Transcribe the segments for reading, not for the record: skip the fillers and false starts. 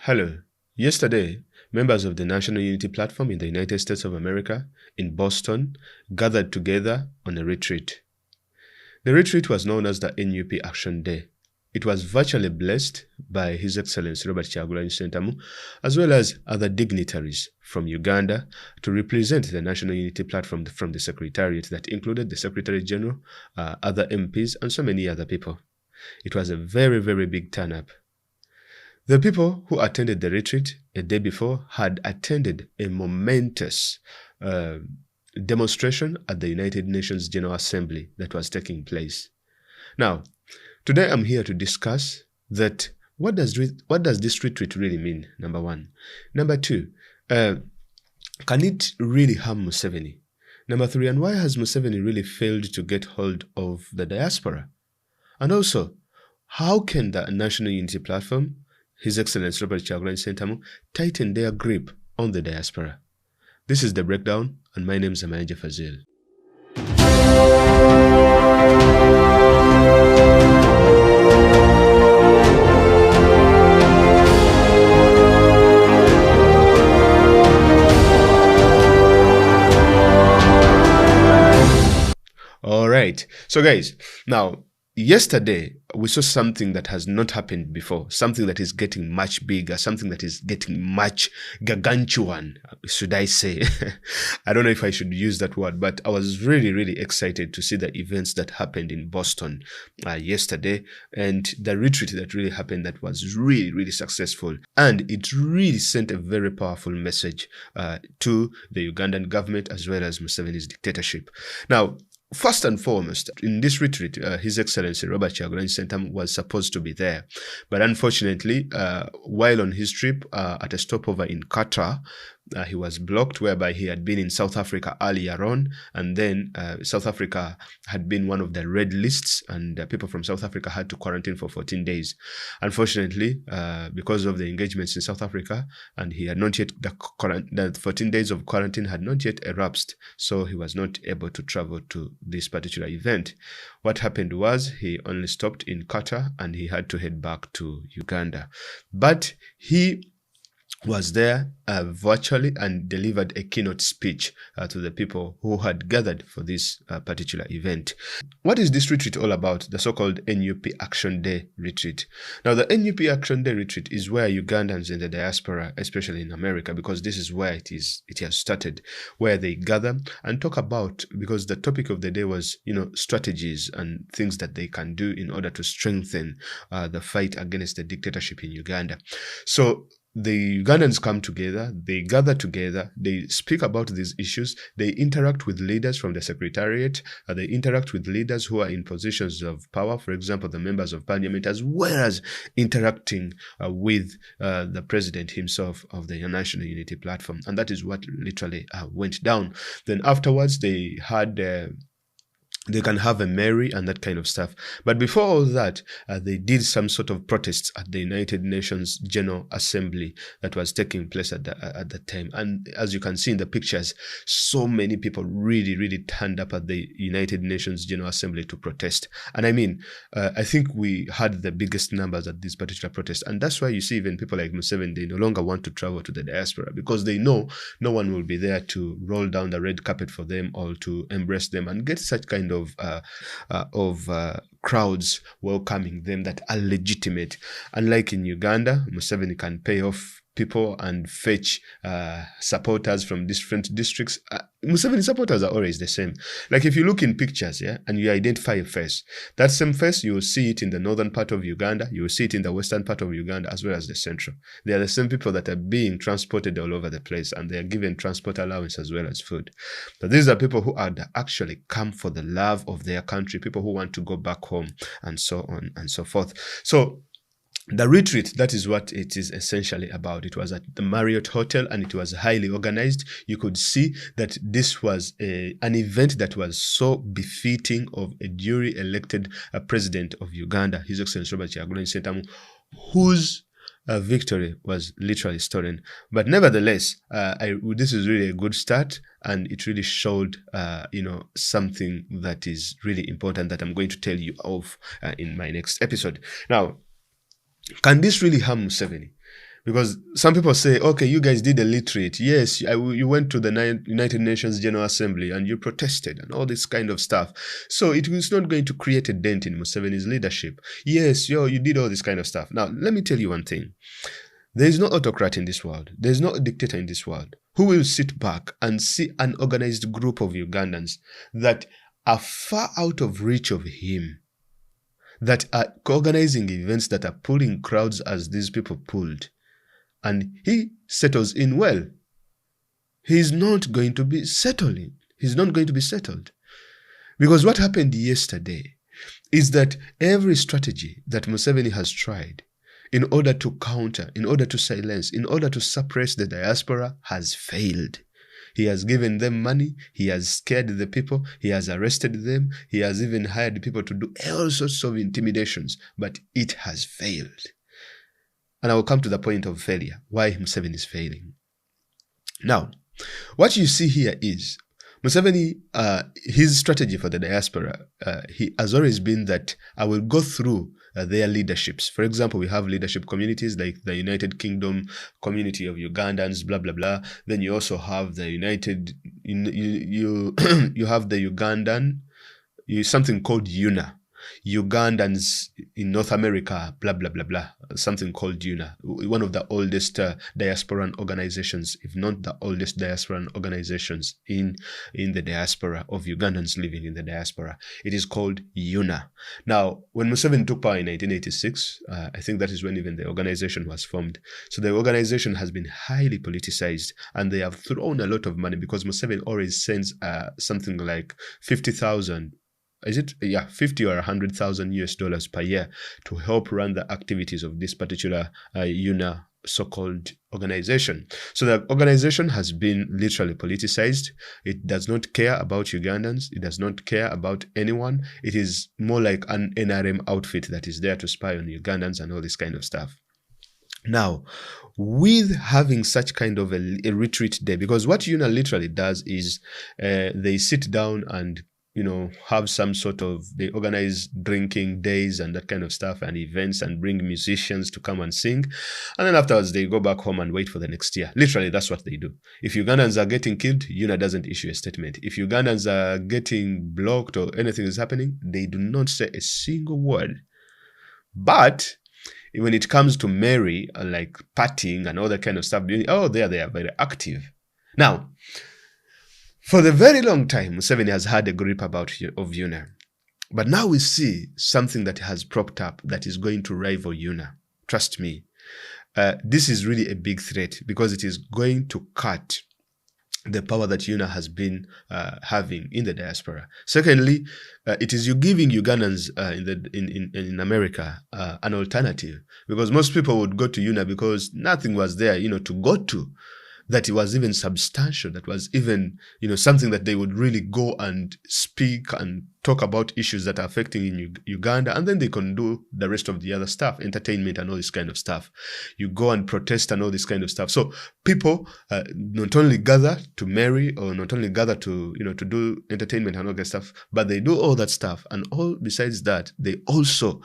Hello. Yesterday, members of the National Unity Platform in the United States of America in Boston gathered together on a retreat. The retreat was known as the NUP Action Day. It was virtually blessed by His Excellency Robert Kyagulanyi Ssentamu, as well as other dignitaries from Uganda to represent the National Unity Platform from the Secretariat that included the Secretary General, other MPs, and so many other people. It was a very, very big turn-up. The people who attended the retreat a day before had attended a momentous demonstration at the United Nations General Assembly that was taking place. Now, today I'm here to discuss that what does this retreat really mean, number one. Number two, can it really harm Museveni? Number three, and why has Museveni really failed to get hold of the diaspora? And also, how can the National Unity Platform, His Excellency Robert Kyagulanyi Ssentamu, tighten their grip on the diaspora? This is The Breakdown, and my name is Amanja Fazil. All right. So guys, now, yesterday, we saw something that has not happened before, something that is getting much bigger, something that is getting much gargantuan, should I say. I don't know if I should use that word, but I was really, really excited to see the events that happened in Boston yesterday, and the retreat that really happened that was really, really successful. And it really sent a very powerful message to the Ugandan government as well as Museveni's dictatorship. Now, first and foremost, in this retreat, His Excellency Robert Kyagulanyi Ssentamu was supposed to be there. But unfortunately, while on his trip at a stopover in Qatar, he was blocked, whereby he had been in South Africa earlier on, and then South Africa had been one of the red lists, and people from South Africa had to quarantine for 14 days. Unfortunately, because of the engagements in South Africa, and he had not yet, the 14 days of quarantine had not yet elapsed, so he was not able to travel to this particular event. What happened was he only stopped in Qatar, and he had to head back to Uganda. But he was there virtually and delivered a keynote speech to the people who had gathered for this particular event. What is this retreat all about, the so-called NUP Action Day retreat? Now, the NUP Action Day retreat is where Ugandans in the diaspora, especially in America, because this is where it has started, where they gather and talk about, because the topic of the day was, strategies and things that they can do in order to strengthen the fight against the dictatorship in Uganda. So the Ugandans come together, they gather together, they speak about these issues, they interact with leaders from the Secretariat, they interact with leaders who are in positions of power, for example, the members of parliament, as well as interacting with the president himself of the National Unity Platform. And that is what literally went down. Then afterwards, they had they can have a Mary and that kind of stuff. But before all that, they did some sort of protests at the United Nations General Assembly that was taking place at the time. And as you can see in the pictures, so many people really, really turned up at the United Nations General Assembly to protest. And I mean, I think we had the biggest numbers at this particular protest. And that's why you see even people like Museveni, they no longer want to travel to the diaspora because they know no one will be there to roll down the red carpet for them or to embrace them and get such kind of crowds welcoming them that are legitimate. Unlike in Uganda, Museveni can pay off people and fetch supporters from different districts. Museveni supporters are always the same. Like if you look in pictures, and you identify a face, that same face, you will see it in the northern part of Uganda, you will see it in the western part of Uganda, as well as the central. They are the same people that are being transported all over the place, and they are given transport allowance as well as food. But these are people who are actually come for the love of their country, people who want to go back home, and so on and so forth. So the retreat, that is what it is essentially about. It was at the Marriott Hotel and it was highly organized. You could see that this was an event that was so befitting of a duly elected president of Uganda, His Excellency Robert Kyagulanyi Ssentamu, whose victory was literally stolen. But nevertheless, this is really a good start, and it really showed, something that is really important that I'm going to tell you of in my next episode. Now, can this really harm Museveni? Because some people say, okay, you guys did a literate. Yes, you went to the United Nations General Assembly and you protested and all this kind of stuff. So it was not going to create a dent in Museveni's leadership. Yes, you did all this kind of stuff. Now, let me tell you one thing. There is no autocrat in this world. There is no dictator in this world who will sit back and see an organized group of Ugandans that are far out of reach of him, that are organizing events that are pulling crowds as these people pulled. And he settles in well. He's not going to be settling. He's not going to be settled. Because what happened yesterday is that every strategy that Museveni has tried in order to counter, in order to silence, in order to suppress the diaspora has failed. He has given them money. He has scared the people. He has arrested them. He has even hired people to do all sorts of intimidations. But it has failed. And I will come to the point of failure, why Museveni is failing. Now, what you see here is Museveni, his strategy for the diaspora, he has always been that I will go through their leaderships. For example, we have leadership communities like the United Kingdom Community of Ugandans, blah, blah, blah. Then you also have the you have the Ugandan, something called UNA. Ugandans in North America, blah, blah, blah, blah, something called UNA, one of the oldest diasporan organizations, if not the oldest diasporan organizations in the diaspora of Ugandans living in the diaspora. It is called UNA. Now, when Museveni took power in 1986, I think that is when even the organization was formed. So the organization has been highly politicized, and they have thrown a lot of money because Museveni always sends something like 50,000 50 or 100,000 US dollars per year to help run the activities of this particular UNA so-called organization. So the organization has been literally politicized. It does not care about Ugandans. It does not care about anyone. It is more like an NRM outfit that is there to spy on Ugandans and all this kind of stuff. Now, with having such kind of a retreat day, because what UNA literally does is they sit down and have some sort of, they organize drinking days and that kind of stuff and events and bring musicians to come and sing. And then afterwards, they go back home and wait for the next year. Literally, that's what they do. If Ugandans are getting killed, UNA doesn't issue a statement. If Ugandans are getting blocked or anything is happening, they do not say a single word. But when it comes to Mary, like partying and all that kind of stuff, they are very active. Now, for the very long time, Museveni has had a grip of UNA. But now we see something that has propped up that is going to rival UNA. Trust me. This is really a big threat because it is going to cut the power that UNA has been having in the diaspora. Secondly, it is giving Ugandans in America an alternative, because most people would go to UNA because nothing was there, to go to, that it was even substantial, that was even, something that they would really go and speak and talk about issues that are affecting in Uganda, and then they can do the rest of the other stuff, entertainment and all this kind of stuff. You go and protest and all this kind of stuff. So people not only gather to marry or not only gather to, to do entertainment and all that stuff, but they do all that stuff. And all besides that, they also,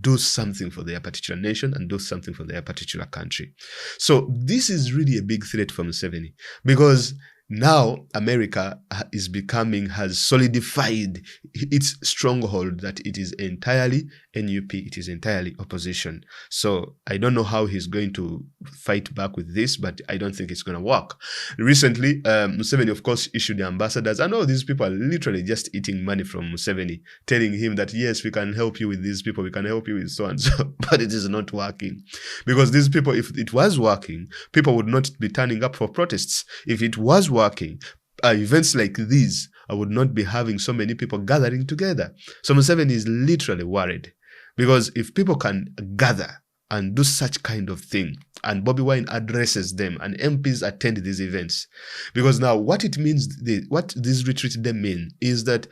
do something for their particular nation and do something for their particular country. So this is really a big threat for Museveni, because now America has solidified its stronghold that it is entirely NUP, it is entirely opposition. So I don't know how he's going to fight back with this, but I don't think it's going to work. Recently, Museveni, of course, issued the ambassadors. I know these people are literally just eating money from Museveni, telling him that, yes, we can help you with these people, we can help you with so and so, but it is not working. Because these people, if it was working, people would not be turning up for protests. If it was working, events like these, I would not be having so many people gathering together. So Museveni is literally worried, because if people can gather and do such kind of thing, and Bobby Wine addresses them and MPs attend these events, because now what it means, what this retreat they mean is that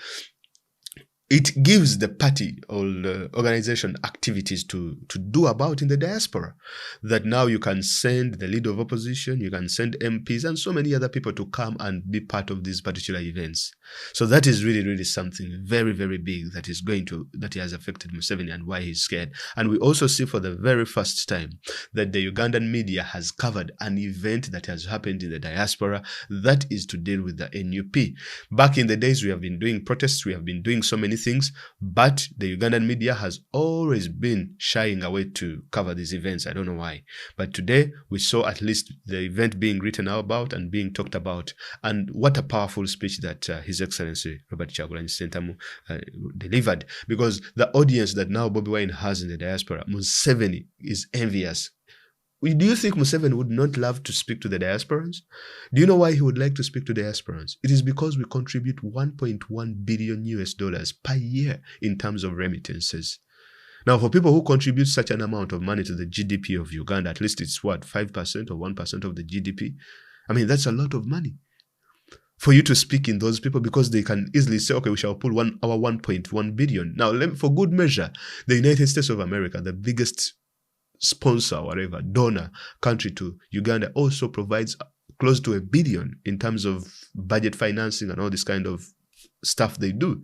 it gives the party or the organization activities to do about in the diaspora, that now you can send the leader of opposition, you can send MPs and so many other people to come and be part of these particular events. So that is really, really something very, very big that has affected Museveni and why he's scared. And we also see for the very first time that the Ugandan media has covered an event that has happened in the diaspora, that is to deal with the NUP. Back in the days, we have been doing protests, we have been doing so many things, but the Ugandan media has always been shying away to cover these events. I don't know why. But today, we saw at least the event being written about and being talked about. And what a powerful speech that His Excellency Robert Kyagulanyi Ssentamu delivered. Because the audience that now Bobi Wine has in the diaspora, Museveni is envious. Do you think Museveni would not love to speak to the diasporans? Do you know why he would like to speak to diasporans? It is because we contribute 1.1 billion US dollars per year in terms of remittances. Now, for people who contribute such an amount of money to the GDP of Uganda, at least it's what, 5% or 1% of the GDP? I mean, that's a lot of money for you to speak in those people, because they can easily say, okay, we shall pull our 1.1 billion. Now, for good measure, the United States of America, the biggest sponsor, whatever, donor country to Uganda, also provides close to $1 billion in terms of budget financing and all this kind of stuff they do,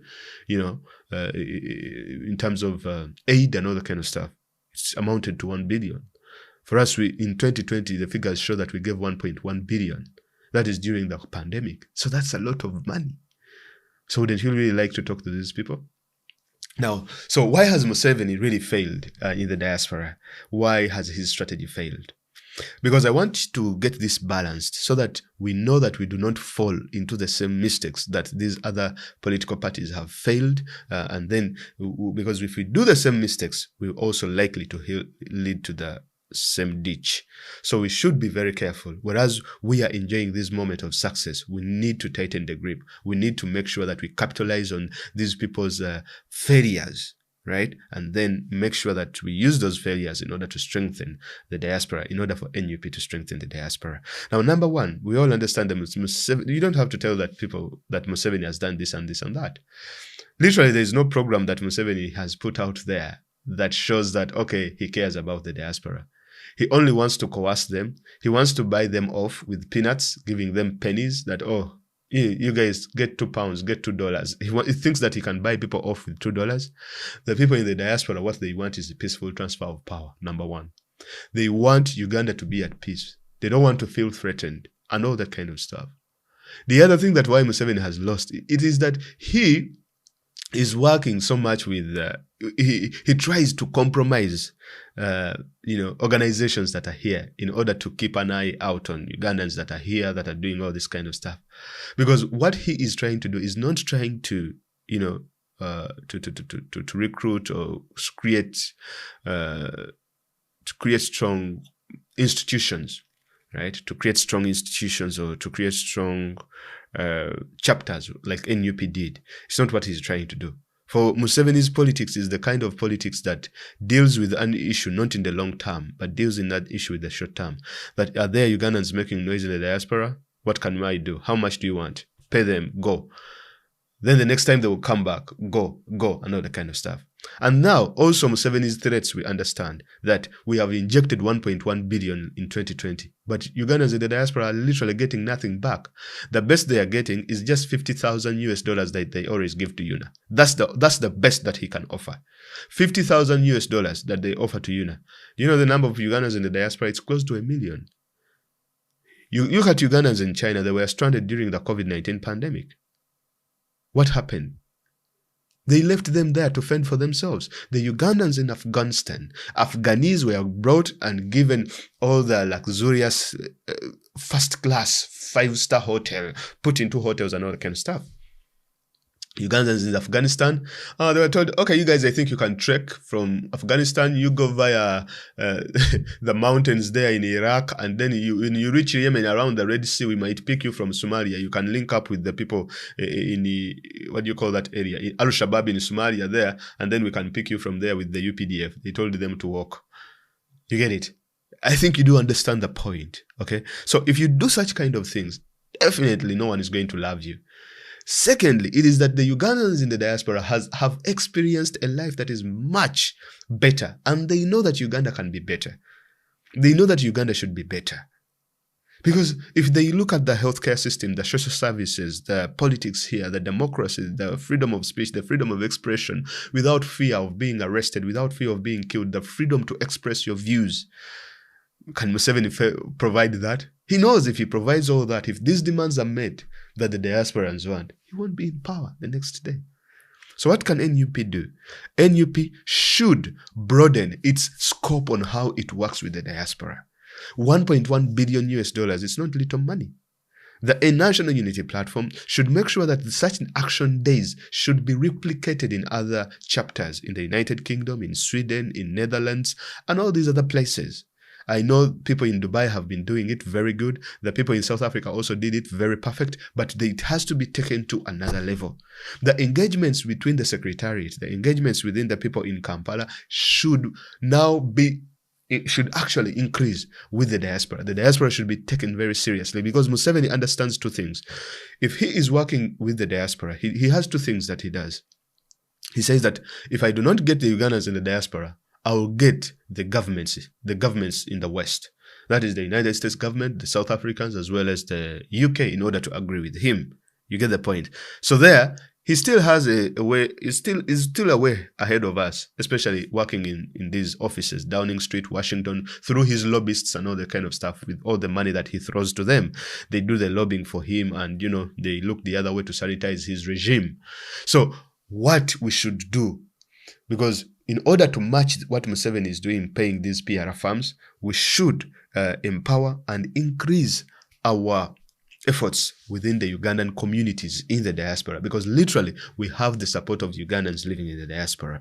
in terms of aid and all that kind of stuff. It's amounted to $1 billion. For us, in 2020, the figures show that we gave 1.1 billion. That is during the pandemic. So that's a lot of money. So wouldn't you really like to talk to these people? Now, so why has Museveni really failed in the diaspora? Why has his strategy failed? Because I want to get this balanced so that we know that we do not fall into the same mistakes that these other political parties have failed. And then, because if we do the same mistakes, we're also likely to lead to the same ditch. So we should be very careful. Whereas we are enjoying this moment of success, we need to tighten the grip. We need to make sure that we capitalize on these people's failures, right? And then make sure that we use those failures in order to strengthen the diaspora, in order for NUP to strengthen the diaspora. Now, number one, we all understand that Museveni, you don't have to tell that people that Museveni has done this and this and that. Literally, there is no program that Museveni has put out there that shows that, okay, he cares about the diaspora. He only wants to coerce them. He wants to buy them off with peanuts, giving them pennies that, oh, you guys get £2, get $2. He thinks that he can buy people off with $2. The people in the diaspora, what they want is a peaceful transfer of power, number one. They want Uganda to be at peace. They don't want to feel threatened and all that kind of stuff. The other thing that why Museveni has lost, it is that he is working so much with, he tries to compromise, organizations that are here in order to keep an eye out on Ugandans that are here, that are doing all this kind of stuff. Because what he is trying to do is not trying to, to recruit or create strong institutions, right? To create strong institutions or to create strong chapters like NUP did. It's not what he's trying to do. For Museveni's politics is the kind of politics that deals with an issue not in the long term, but deals in that issue with the short term. That are there Ugandans making noise in the diaspora? What can I do? How much do you want? Pay them, go. Then the next time they will come back, go, and all that kind of stuff. And now, also Museveni's threats, we understand that we have injected 1.1 billion in 2020. But Ugandans in the diaspora are literally getting nothing back. The best they are getting is just $50,000 that they always give to UNA. That's the best that he can offer. $50,000 that they offer to UNA. You know the number of Ugandans in the diaspora? It's close to 1 million. You look at Ugandans in China, they were stranded during the COVID-19 pandemic. What happened? They left them there to fend for themselves. The Ugandans in Afghanistan, Afghanis were brought and given all the luxurious first-class 5-star hotel, put into hotels and all that kind of stuff. Ugandans in Afghanistan, they were told, okay, you guys, I think you can trek from Afghanistan. You go via the mountains there in Iraq, and then when you reach Yemen around the Red Sea, we might pick you from Somalia. You can link up with the people in the, what do you call that area? In Al-Shabaab in Somalia there, and then we can pick you from there with the UPDF. They told them to walk. You get it? I think you do understand the point, okay? So if you do such kind of things, definitely no one is going to love you. Secondly, it is that the Ugandans in the diaspora have experienced a life that is much better, and they know that Uganda can be better. They know that Uganda should be better. Because if they look at the healthcare system, the social services, the politics here, the democracy, the freedom of speech, the freedom of expression, without fear of being arrested, without fear of being killed, the freedom to express your views, can Museveni provide that? He knows if he provides all that, if these demands are met that the diasporans want, he won't be in power the next day. So what can NUP do? NUP should broaden its scope on how it works with the diaspora. 1.1 billion US dollars is not little money. The National Unity Platform should make sure that such action days should be replicated in other chapters in the United Kingdom, in Sweden, in Netherlands, and all these other places. I know people in Dubai have been doing it very good. The people in South Africa also did it very perfect, but it has to be taken to another level. The engagements between the Secretariat, the engagements within the people in Kampala should now be, it should actually increase with the diaspora. The diaspora should be taken very seriously because Museveni understands two things. If he is working with the diaspora, he has two things that he does. He says that if I do not get the Ugandans in the diaspora, I will get the governments in the West. That is the United States government, the South Africans, as well as the UK in order to agree with him. You get the point. So there, he still has a way, is still a way ahead of us, especially working in these offices, Downing Street, Washington, through his lobbyists and all the kind of stuff with all the money that he throws to them. They do the lobbying for him and, they look the other way to sanitize his regime. So what we should do, because in order to match what Museveni is doing, paying these PR firms, we should empower and increase our efforts within the Ugandan communities in the diaspora, because literally we have the support of Ugandans living in the diaspora.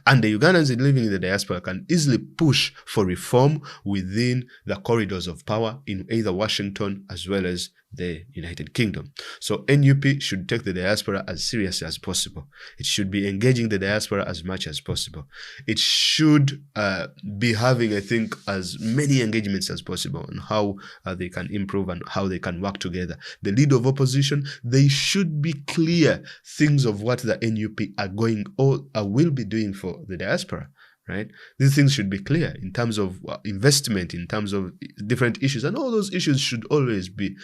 And the Ugandans living in the diaspora can easily push for reform within the corridors of power in either Washington as well as the United Kingdom. So NUP should take the diaspora as seriously as possible. It should be engaging the diaspora as much as possible. It should be having, I think, as many engagements as possible on how they can improve and how they can work together. The leader of opposition, they should be clear things of what the NUP are going or will be doing for the diaspora. Right? These things should be clear in terms of investment, in terms of different issues, and all those issues should always be,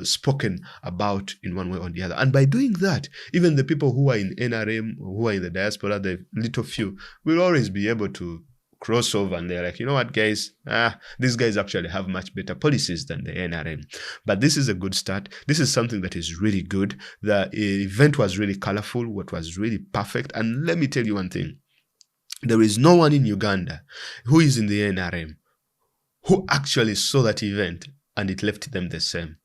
spoken about in one way or the other. And by doing that, even the people who are in NRM, who are in the diaspora, the little few, will always be able to cross over, and they're like, you know what, guys, these guys actually have much better policies than the NRM. But this is a good start. This is something that is really good. The event was really colorful, what was really perfect. And let me tell you one thing. There is no one in Uganda who is in the NRM who actually saw that event and it left them the same.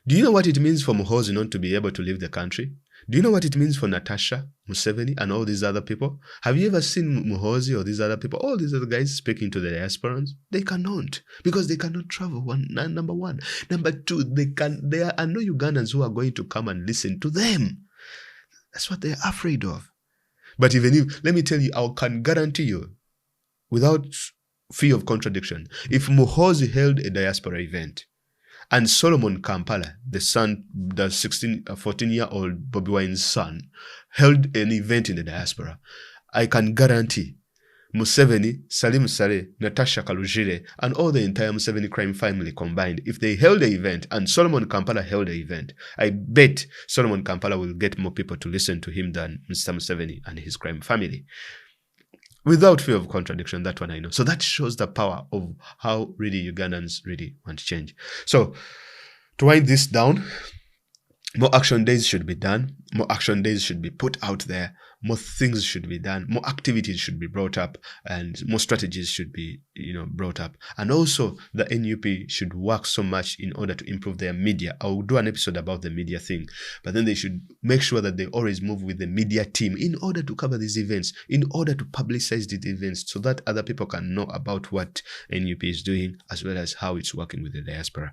Do you know what it means for Muhoozi not to be able to leave the country? Do you know what it means for Natasha, Museveni, and all these other people? Have you ever seen Muhoozi or these other people, all these other guys speaking to the diasporans? They cannot, because they cannot travel, number one. Number two, there are no Ugandans who are going to come and listen to them. That's what they're afraid of. But even if, let me tell you, I can guarantee you, without fear of contradiction, if Muhoozi held a diaspora event and Solomon Kampala, the 14-year-old Bobi Wine's son, held an event in the diaspora, I can guarantee Museveni, Salim Saleh, Natasha Kalujire, and all the entire Museveni crime family combined, if they held an event and Solomon Kampala held an event, I bet Solomon Kampala will get more people to listen to him than Mr. Museveni and his crime family. Without fear of contradiction, that one I know. So that shows the power of how really Ugandans really want to change. So to wind this down, more action days should be done. More action days should be put out there. More things should be done. More activities should be brought up, and more strategies should be, brought up. And also, the NUP should work so much in order to improve their media. I will do an episode about the media thing, but then they should make sure that they always move with the media team in order to cover these events, in order to publicize these events, so that other people can know about what NUP is doing, as well as how it's working with the diaspora.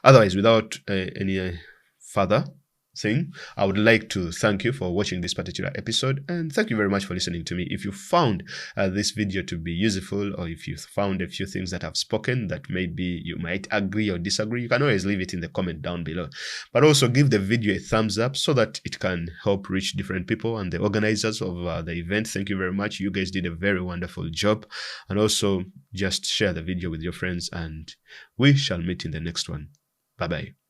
Otherwise, without any further thing. I would like to thank you for watching this particular episode, and thank you very much for listening to me. If you found this video to be useful, or if you found a few things that I've spoken that maybe you might agree or disagree, you can always leave it in the comment down below. But also give the video a thumbs up so that it can help reach different people and the organizers of the event. Thank you very much. You guys did a very wonderful job. And also just share the video with your friends, and we shall meet in the next one. Bye-bye.